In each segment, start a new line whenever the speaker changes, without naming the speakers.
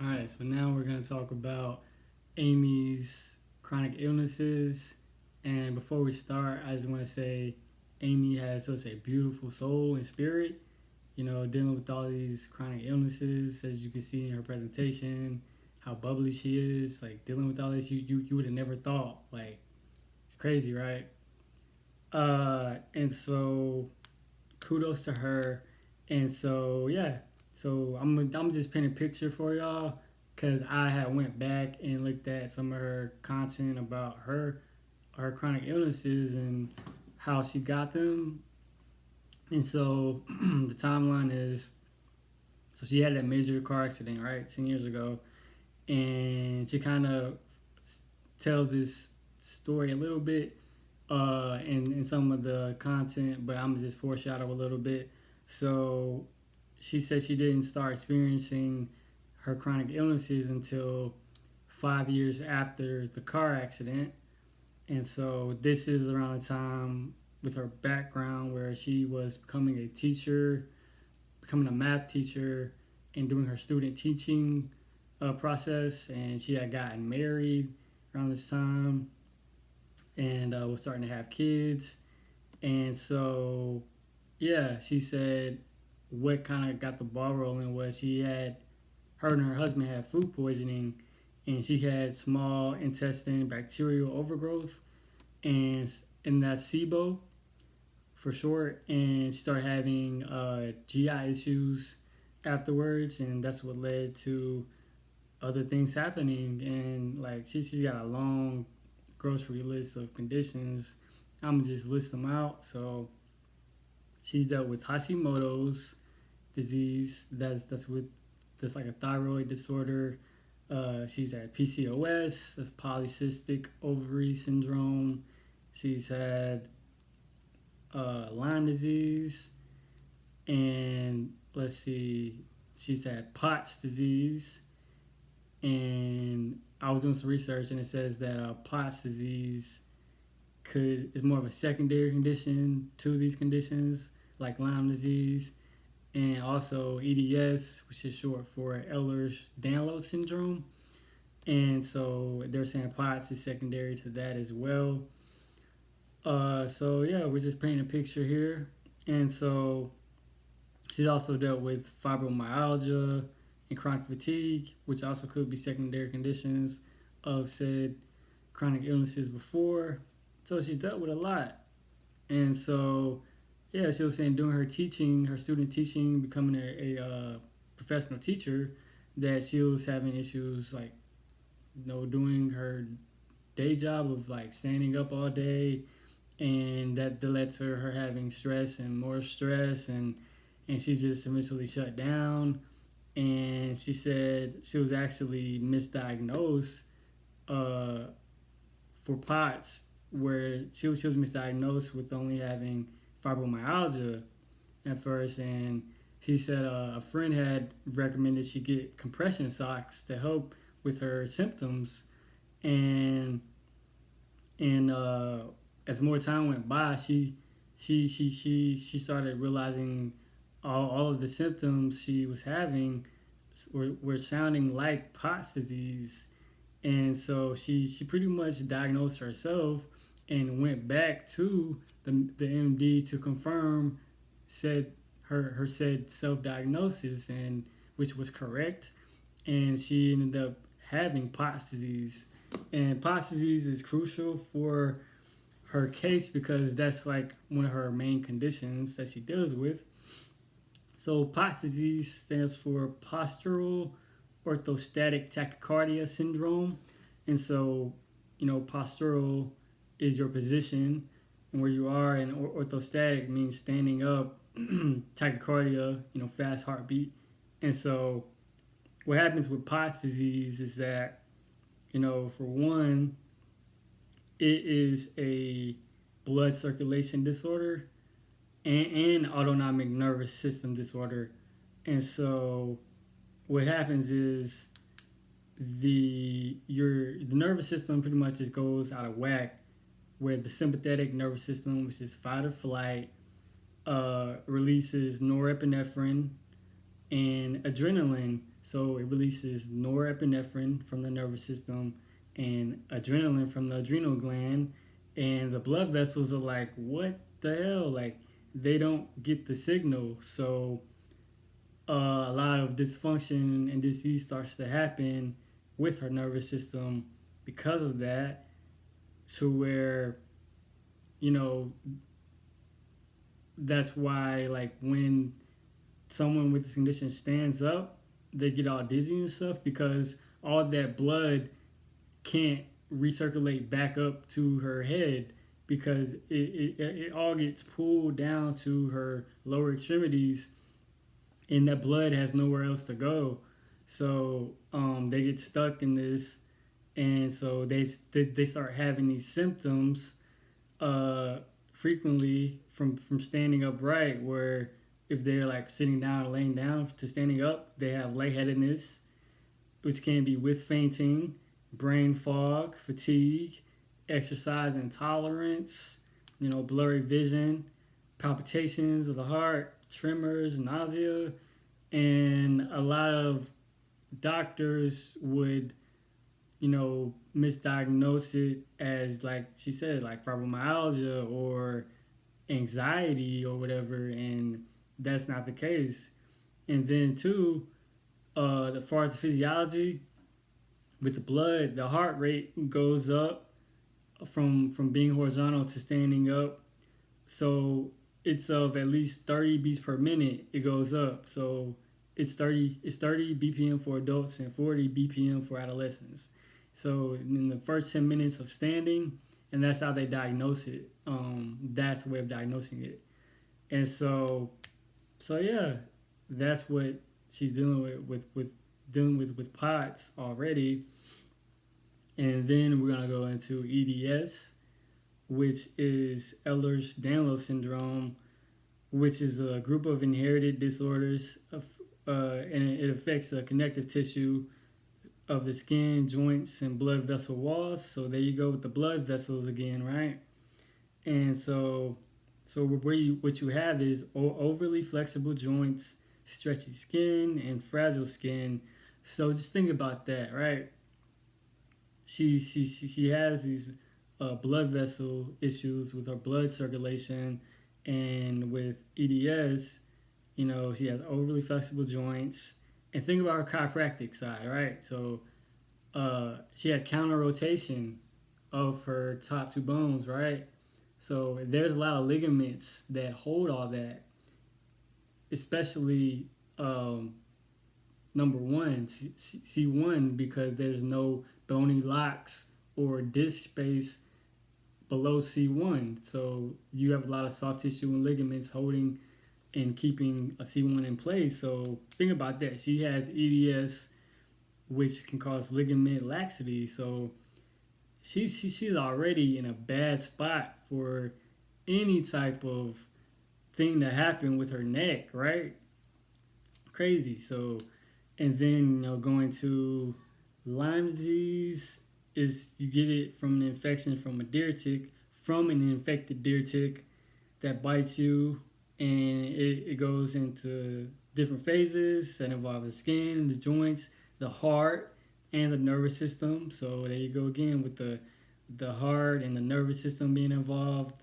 All right, so now we're going to talk about Aimee's chronic illnesses. And before we start, I just want to say Aimee has such a beautiful soul and spirit, dealing with all these chronic illnesses, as you can see in her presentation, how bubbly she is, like dealing with all this, you would have never thought. Like, it's crazy, right? And so kudos to her. And so yeah, so I'm just painting a picture for y'all because I had went back and looked at some of her content about her chronic illnesses and how she got them. And so the timeline is, so she had that major car accident, right, 10 years ago, and she kind of tells this story a little bit in some of the content, but I'm just foreshadow a little bit. So she said she didn't start experiencing her chronic illnesses until 5 years after the car accident. And so this is around the time with her background where she was becoming a teacher, becoming a math teacher, and doing her student teaching process. And she had gotten married around this time and was starting to have kids. And so, yeah, she said what kind of got the ball rolling was her and her husband had food poisoning, and she had small intestine bacterial overgrowth, and in that SIBO for short, and she started having GI issues afterwards, and that's what led to other things happening. And like she's got a long grocery list of conditions. I'm gonna just list them out. So she's dealt with Hashimoto's disease. That's like a thyroid disorder. She's had PCOS. That's polycystic ovary syndrome. She's had Lyme disease, and let's see, she's had Pott's disease. And I was doing some research, and it says that Pott's disease is more of a secondary condition to these conditions, like Lyme disease, and also EDS, which is short for Ehlers-Danlos syndrome. And so they're saying Pott's is secondary to that as well. So yeah, we're just painting a picture here. And so she's also dealt with fibromyalgia and chronic fatigue, which also could be secondary conditions of said chronic illnesses before. So she's dealt with a lot. And so, yeah, she was saying during her teaching, her student teaching, becoming a professional teacher, that she was having issues like, doing her day job of like standing up all day, and that led to her having stress and more stress, and she just eventually shut down. And she said she was actually misdiagnosed for POTS, where she was misdiagnosed with only having fibromyalgia at first. And she said a friend had recommended she get compression socks to help with her symptoms. And as more time went by, she started realizing all of the symptoms she was having were sounding like Pott's disease. And so she pretty much diagnosed herself and went back to the MD to confirm her said self-diagnosis, and which was correct. And she ended up having Pott's disease. And Pott's disease is crucial for her case because that's like one of her main conditions that she deals with. So Pott's disease stands for postural orthostatic tachycardia syndrome. And so, postural is your position and where you are, and orthostatic means standing up, tachycardia, fast heartbeat. And so what happens with Pott's disease is that, for one, it is a blood circulation disorder and autonomic nervous system disorder. And so what happens is the nervous system pretty much just goes out of whack, where the sympathetic nervous system, which is fight or flight, releases norepinephrine and adrenaline, So it releases norepinephrine from the nervous system and adrenaline from the adrenal gland. And the blood vessels are like, what the hell? Like, they don't get the signal. So a lot of dysfunction and disease starts to happen with her nervous system because of that, to where, you know, that's why, like, when someone with this condition stands up, they get all dizzy and stuff because all that blood can't recirculate back up to her head because it all gets pulled down to her lower extremities, and that blood has nowhere else to go. So they get stuck in this, and so they start having these symptoms uh, frequently from standing upright, where if they're like sitting down or laying down to standing up, they have lightheadedness, which can be with fainting, brain fog, fatigue, exercise intolerance, blurry vision, palpitations of the heart, tremors, nausea, and a lot of doctors would, misdiagnose it as, like she said, like fibromyalgia or anxiety or whatever, and that's not the case. And then too, as far as the physiology with the blood, the heart rate goes up from being horizontal to standing up. So it's of at least 30 beats per minute. It goes up. So it's 30 BPM for adults and 40 BPM for adolescents. So in the first 10 minutes of standing, and that's how they diagnose it. That's the way of diagnosing it. And so yeah, that's what she's dealing with POTS already. And then we're gonna go into EDS, which is Ehlers-Danlos syndrome, which is a group of inherited disorders and it affects the connective tissue of the skin, joints, and blood vessel walls. So there you go with the blood vessels again, right? And so what you have is overly flexible joints, stretchy skin, and fragile skin. So just think about that, right? She has these blood vessel issues with her blood circulation, and with EDS, she has overly flexible joints. And think about her chiropractic side, right? So she had counter rotation of her top two bones, right? So there's a lot of ligaments that hold all that, especially number one, C1, because there's no bony locks or disc space below C1. So you have a lot of soft tissue and ligaments holding and keeping a C1 in place. So think about that. She has EDS, which can cause ligament laxity. So she's already in a bad spot for any type of thing to happen with her neck, right? Crazy. So, and then going to Lyme disease is you get it from an infection from a deer tick, from an infected deer tick that bites you, and it goes into different phases that involve the skin, the joints, the heart, and the nervous system. So there you go again with the heart and the nervous system being involved.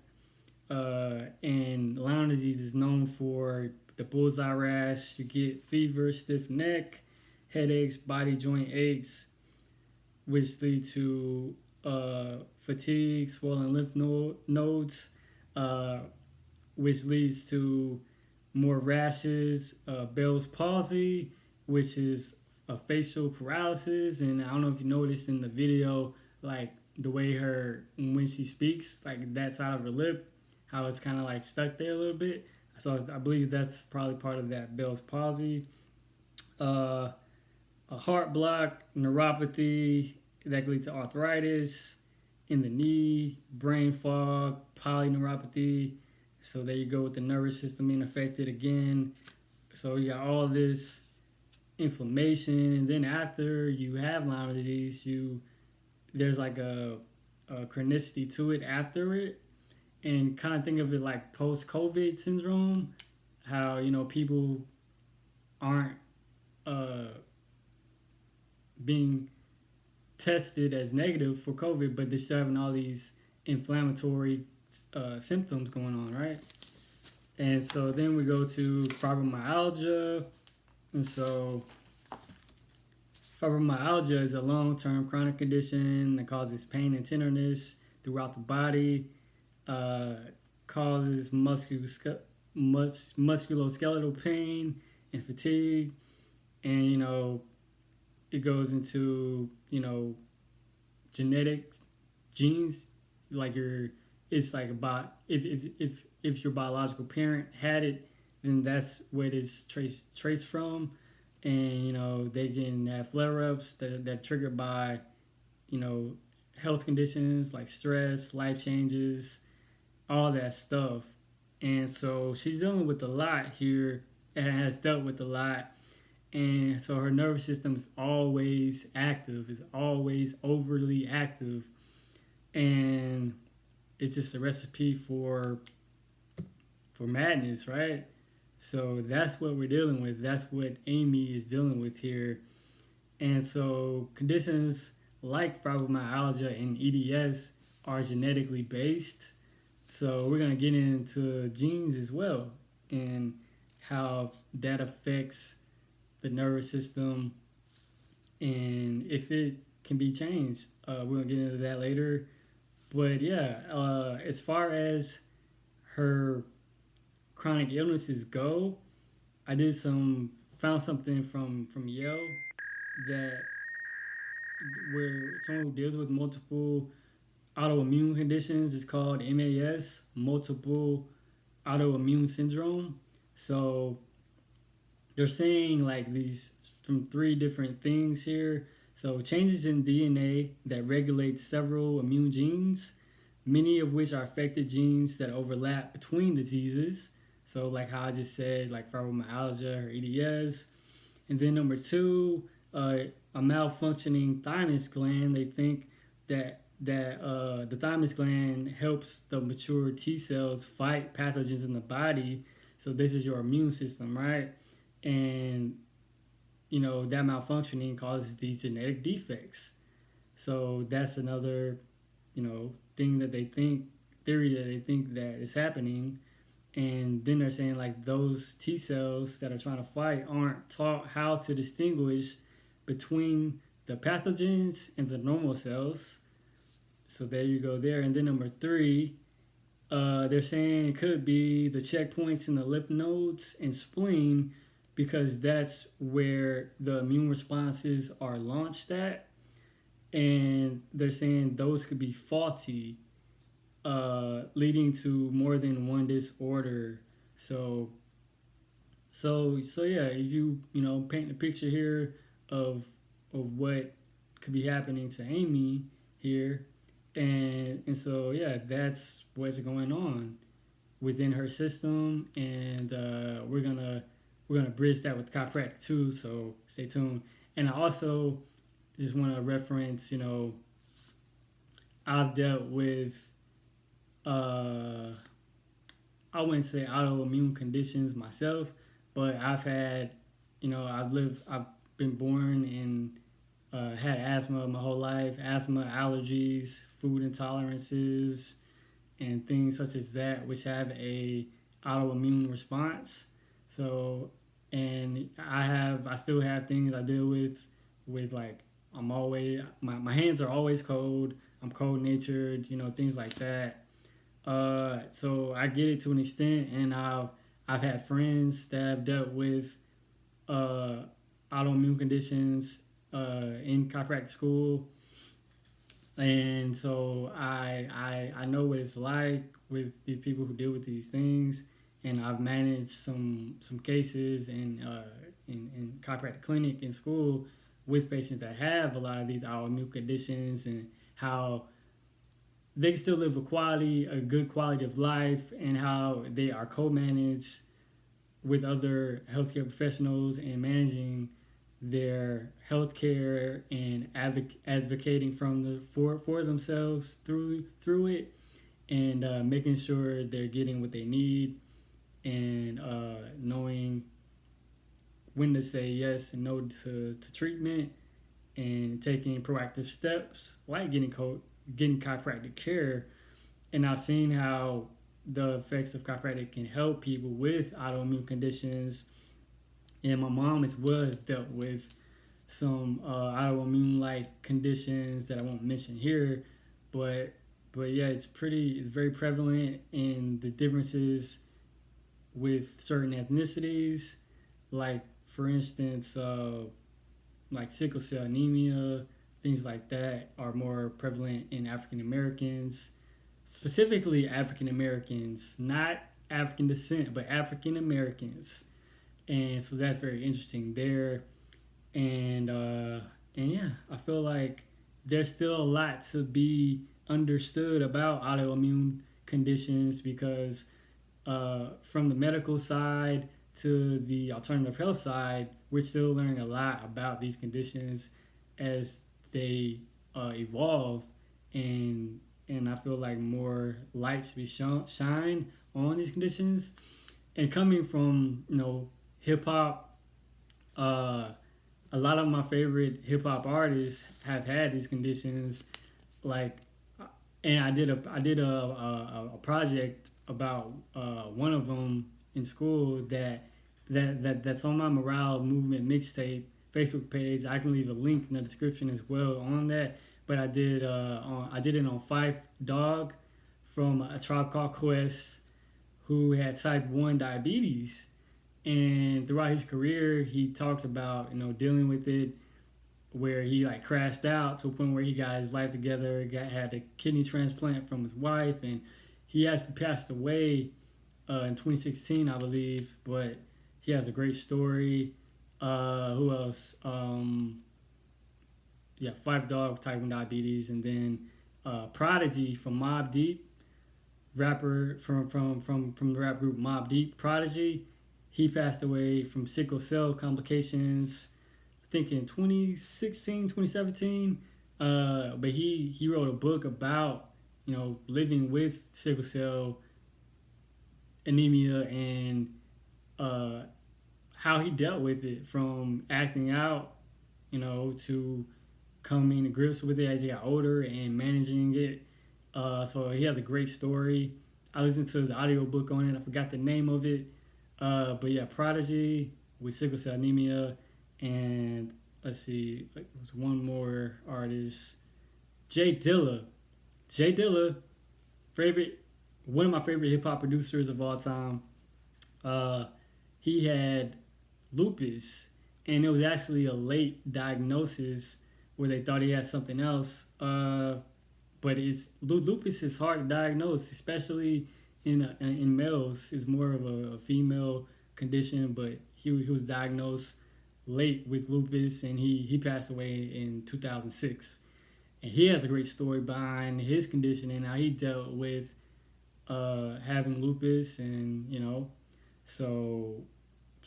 And Lyme disease is known for the bullseye rash. You get fever, stiff neck, headaches, body joint aches, which lead to fatigue, swollen lymph nodes, which leads to more rashes, Bell's palsy, which is a facial paralysis. And I don't know if you noticed in the video, like the way when she speaks, like that side of her lip, how it's kind of like stuck there a little bit. So I believe that's probably part of that Bell's palsy. A heart block, neuropathy, that can lead to arthritis in the knee, brain fog, polyneuropathy. So there you go with the nervous system being affected again. So you got all this inflammation, and then after you have Lyme disease, there's like a chronicity to it after it, and kind of think of it like post-COVID syndrome, how people aren't being tested as negative for COVID, but they're still having all these inflammatory symptoms going on, right? And so then we go to fibromyalgia. And so fibromyalgia is a long-term chronic condition that causes pain and tenderness throughout the body, causes musculoskeletal pain and fatigue, and it goes into genetic genes, like it's like about if your biological parent had it, then that's where it's traced from, and they can have flare-ups that triggered by health conditions like stress, life changes, all that stuff. And so she's dealing with a lot here and has dealt with a lot. And so her nervous system is always active, is always overly active. And it's just a recipe for madness, right? So that's what we're dealing with. That's what Aimee is dealing with here. And so conditions like fibromyalgia and EDS are genetically based. So we're going to get into genes as well and how that affects the nervous system and if it can be changed. We're going to get into that later. But yeah, as far as her chronic illnesses go, I found something from Yale that where someone who deals with multiple autoimmune conditions is called MAS, multiple autoimmune syndrome. So they're saying like these from 3 different things here. So changes in DNA that regulate several immune genes, many of which are affected genes that overlap between diseases. So like how I just said, like fibromyalgia or EDS. And then number 2, a malfunctioning thymus gland. They think that the thymus gland helps the mature T cells fight pathogens in the body. So this is your immune system, right? And that malfunctioning causes these genetic defects. So that's another thing that they think theory that they think that is happening. And then they're saying like those T cells that are trying to fight aren't taught how to distinguish between the pathogens and the normal cells. So there you go there. And then number 3, they're saying it could be the checkpoints in the lymph nodes and spleen, because that's where the immune responses are launched at. And they're saying those could be faulty, leading to more than one disorder. So yeah, if you paint the picture here of what could be happening to Aimee here, and so yeah, that's what's going on within her system, and we're gonna bridge that with chiropractic too. So stay tuned. And I also just want to reference, I've dealt with I wouldn't say autoimmune conditions myself, but I've had, I've been born and had asthma my whole life, asthma, allergies, food intolerances, and things such as that, which have a autoimmune response. So, and I still have things I deal with like, I'm always, my hands are always cold. I'm cold natured, things like that. So I get it to an extent, and I've had friends that have dealt with autoimmune conditions in chiropractic school, and so I know what it's like with these people who deal with these things, and I've managed some cases in chiropractic clinic in school with patients that have a lot of these autoimmune conditions, and how they can still live a good quality of life, and how they are co-managed with other healthcare professionals and managing their healthcare and advocating for themselves through it, and making sure they're getting what they need, and knowing when to say yes and no to treatment, and taking proactive steps like getting chiropractic care. And I've seen how the effects of chiropractic can help people with autoimmune conditions. And my mom as well has dealt with some autoimmune-like conditions that I won't mention here, but yeah, it's very prevalent in the differences with certain ethnicities, like for instance, like sickle cell anemia, things like that are more prevalent in African Americans, specifically African Americans, not African descent, but African Americans, and so that's very interesting there. And yeah, I feel like there's still a lot to be understood about autoimmune conditions because from the medical side to the alternative health side, we're still learning a lot about these conditions as they evolve, and I feel like more light should be shine on these conditions. And coming from hip hop, a lot of my favorite hip hop artists have had these conditions, like, and I did a project about one of them in school that's on my Morale Movement mixtape Facebook page. I can leave a link in the description as well on that. But I did it on Phife, Dawg from A Tribe Called Quest, who had type 1 diabetes. And throughout his career, he talked about, dealing with it, where he like crashed out to a point where he got his life together, had a kidney transplant from his wife, and he actually passed away in 2016, I believe. But he has a great story. Who else? Phife, Dawg, type 1 diabetes, and then Prodigy from Mobb Deep, rapper from the rap group Mobb Deep. Prodigy, he passed away from sickle cell complications, I think in 2016, 2017. But he wrote a book about living with sickle cell anemia and how he dealt with it, from acting out, to coming to grips with it as he got older and managing it. So he has a great story. I listened to the audiobook on it. I forgot the name of it. But yeah, Prodigy with sickle cell anemia. And let's see, there's one more artist. Jay Dilla, one of my favorite hip hop producers of all time. He had lupus, and it was actually a late diagnosis where they thought he had something else. But lupus is hard to diagnose, especially in males. It's more of a female condition, but he was diagnosed late with lupus, and he passed away in 2006. And he has a great story behind his condition and how he dealt with having lupus, and so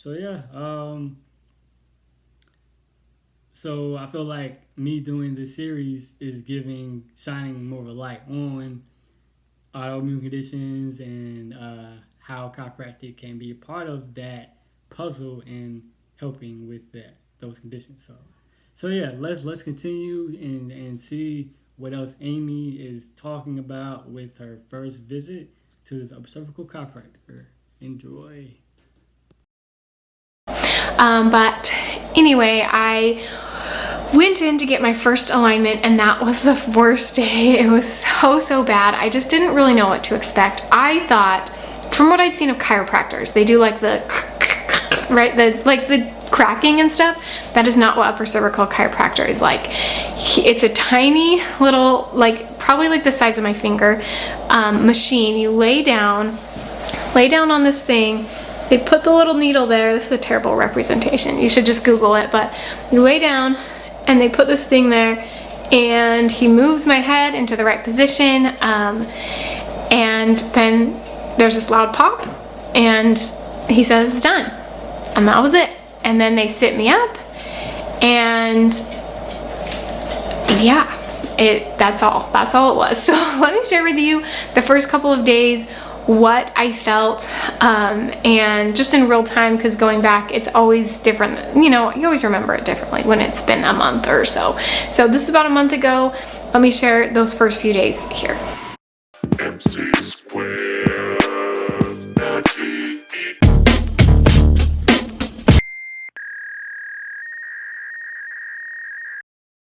yeah. So I feel like me doing this series is shining more of a light on autoimmune conditions and how chiropractic can be a part of that puzzle and helping with those conditions. So yeah, let's continue and see what else Aimee is talking about with her first visit to the Upper Cervical Chiropractor. Enjoy.
But anyway, I went in to get my first alignment, and that was the worst day. It was so bad. I just didn't really know what to expect. I thought, from what I'd seen of chiropractors, they do like the right, the cracking and stuff. That is not what Upper Cervical Chiropractor is like. It's a tiny little, probably like the size of my finger, machine. You lay down on this thing. They put the little needle there. This is a terrible representation. You should just Google it. But you lay down, and they put this thing there, and he moves my head into the right position, and then there's this loud pop, and he says it's done, and that was it. And then they sit me up, and yeah, that's all it was. So let me share with you the first couple of days what I felt, and just in real time, because going back, it's always different. You know, you always remember it differently when it's been a month or so. So this is about a month ago. Let me share those first few days here.